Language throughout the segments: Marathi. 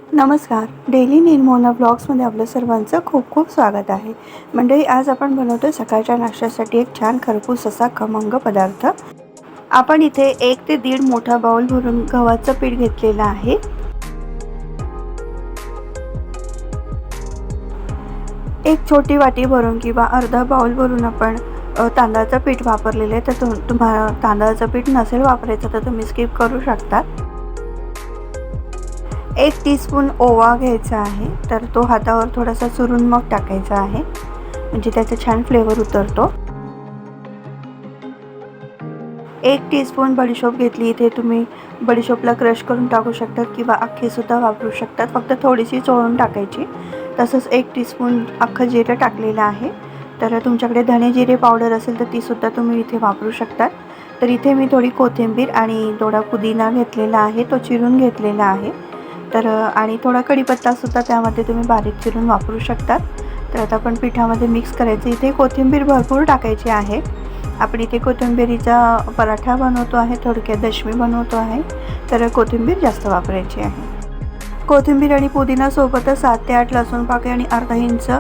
नमस्कार. डेली निर्मोना ब्लॉग्समध्ये आपलं सर्वांचं खूप खूप स्वागत आहे. मंडळी, आज आपण बनवतो सकाळच्या नाश्त्यासाठी एक छान खरपूस असा खमंग पदार्थ. आपण इथे 1 ते 1.5 मोठा बाउल भरून गव्हाचं पीठ घेतलेलं आहे. एक छोटी वाटी भरून किंवा अर्धा बाउल भरून आपण तांदळाचं पीठ वापरलेलं आहे. तर तुम्हाला तांदळाचं पीठ नसेल वापरायचं तर तुम्ही स्किप करू शकता. 1 टीस्पून ओवा घ्यायचा आहे. तर तो हातावर थोडासा चुरून मग टाकायचा आहे, म्हणजे त्याचा छान फ्लेवर उतरतो. 1 टीस्पून बडीशोप घेतली. इथे तुम्ही बडीशोपला क्रश करून टाकू शकतात किंवा अख्खीसुद्धा वापरू शकतात, फक्त थोडीशी चोळून टाकायची. तसंच 1 टीस्पून अख्खं जिरं टाकलेलं आहे. तर तुमच्याकडे धणे जिरे पावडर असेल तर तीसुद्धा तुम्ही इथे वापरू शकतात. तर इथे मी थोडी कोथिंबीर आणि थोडा पुदिना घेतलेला आहे, तो चिरून घेतलेला आहे. तर आणि थोडा कढीपत्तासुद्धा त्यामध्ये तुम्ही बारीक चिरून वापरू शकतात. तर आता आपण पिठामध्ये मिक्स करायचं. इथे कोथिंबीर भरपूर टाकायची आहे. आपण इथे कोथिंबीरीचा पराठा बनवतो आहे, थोडक्यात दशमी बनवतो आहे, तर कोथिंबीर जास्त वापरायची आहे. कोथिंबीर आणि पुदिनासोबतच 7 ते 8 लसूण पाकळ्या आणि अर्धा इंच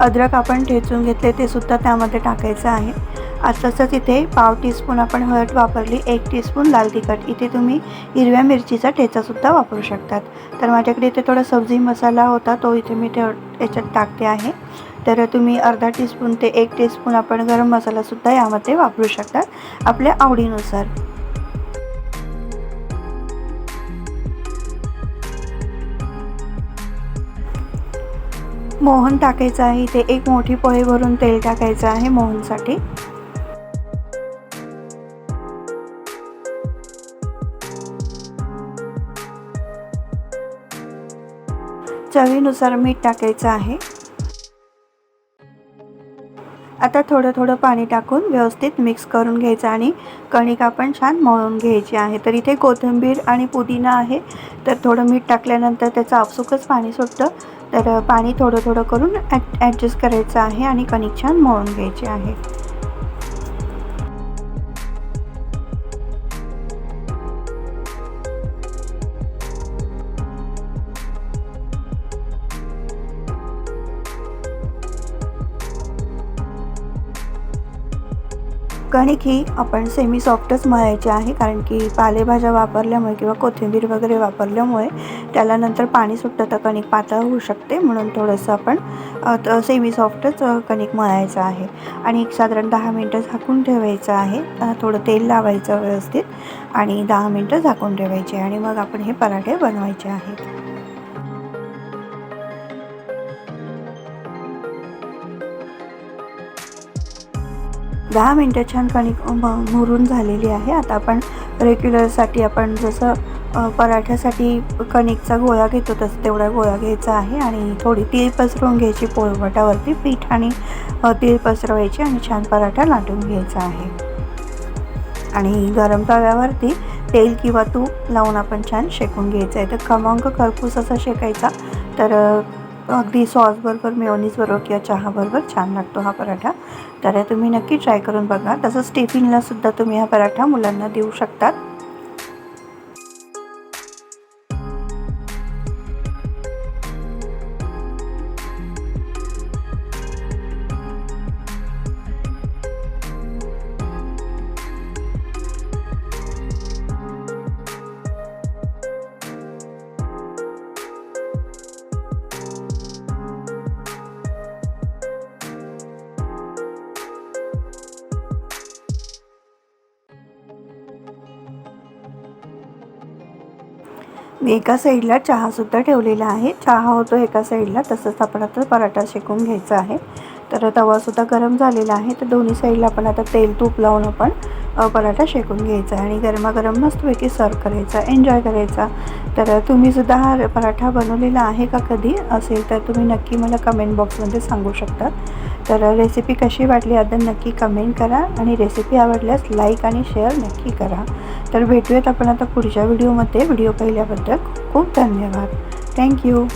अद्रक आपण ठेचून घेतले, ते सुद्धा त्यामध्ये टाकायचं आहे. तसंच इथे पाव टीस्पून आपण हळद वापरली, 1 टीस्पून लाल तिखट. इथे तुम्ही हिरव्या मिरचीचा ठेचासुद्धा वापरू शकतात. तर माझ्याकडे इथे थोडा सब्जी मसाला होता, तो इथे मी याच्यात टाकते आहे. तर तुम्ही अर्धा टीस्पून ते 1 टीस्पून आपण गरम मसालासुद्धा यामध्ये वापरू शकतात आपल्या आवडीनुसार. मोहन टाकायचं आहे. इथे 1 मोठी पोळी भरून तेल टाकायचं आहे मोहनसाठी. चवीनुसार मीठ टाकायचं आहे. आता थोडं थोडं पाणी टाकून व्यवस्थित मिक्स करून घ्यायचं आणि कणिक आपण छान मळून घ्यायची आहे. तर इथे कोथिंबीर आणि पुदिना आहे, तर थोडं मीठ टाकल्यानंतर त्याचं आपसुकच पाणी सुटतं. तर पाणी थोडं थोडं करून ॲडजस्ट करायचं आहे आणि कणिक छान मळून घ्यायची आहे. कणिक ही आपण सेमी सॉफ्टच मळायची आहे, कारण की पालेभाज्या वापरल्यामुळे किंवा कोथिंबीर वगैरे वापरल्यामुळे त्याला नंतर पाणी सुटतं, तर कणिक पातळ होऊ शकते. म्हणून थोडंसं आपण सेमी सॉफ्टच कणिक मळायचं आहे आणि साधारण 10 मिनटं झाकून ठेवायचं आहे. थोडं तेल लावायचं व्यवस्थित आणि 10 मिनटं झाकून ठेवायचे आणि मग आपण हे पराठे बनवायचे आहेत. 10 मिनटं छान कणिक मुरून झालेली आहे. आता आपण रेग्युलरसाठी आपण जसं पराठ्यासाठी कणिकचा गोळा घेतो तसं तेवढा गोळा घ्यायचा आहे आणि थोडी तीळ पसरवून घ्यायची पोळपाटावरती. पीठ आणि तीळ पसरवायची आणि छान पराठा लाटून घ्यायचा आहे आणि गरम तव्यावरती तेल किंवा तूप लावून आपण छान शेकून घ्यायचं आहे. तर खमंग खरपूस असा शेकायचा. तर अगदी सॉसबरोबर, मेयोनीजबरोबर किंवा चहाबरोबर छान लागतो हा पराठा. तर तुम्ही नक्की ट्राय करून बघा. तसंच टिफिनलासुद्धा तुम्ही हा पराठा मुलांना देऊ शकतात. मी एका साईडला चहासुद्धा ठेवलेला आहे. चहा होतो एका साईडला, तसंच आपण आता पराठा शेकून घ्यायचा आहे. तर तवासुद्धा गरम झालेला आहे. तर दोन्ही साईडला आपण आता तेल तूप लावून आपण पराठा शेकून घ्यायचा आणि गरमागरम मस्तपैकी सर्व करायचा, एन्जॉय करायचा. तर तुम्हीसुद्धा हा पराठा बनवलेला आहे का कधी असेल तर तुम्ही नक्की मला कमेंट बॉक्समध्ये सांगू शकता. तर रेसिपी कशी वाटली आता नक्की कमेंट करा आणि रेसिपी आवडल्यास लाईक आणि शेअर नक्की करा. तर भेटूयात आपण आता पुढच्या व्हिडिओमध्ये. व्हिडिओ पाहिल्याबद्दल खूप धन्यवाद. थँक्यू.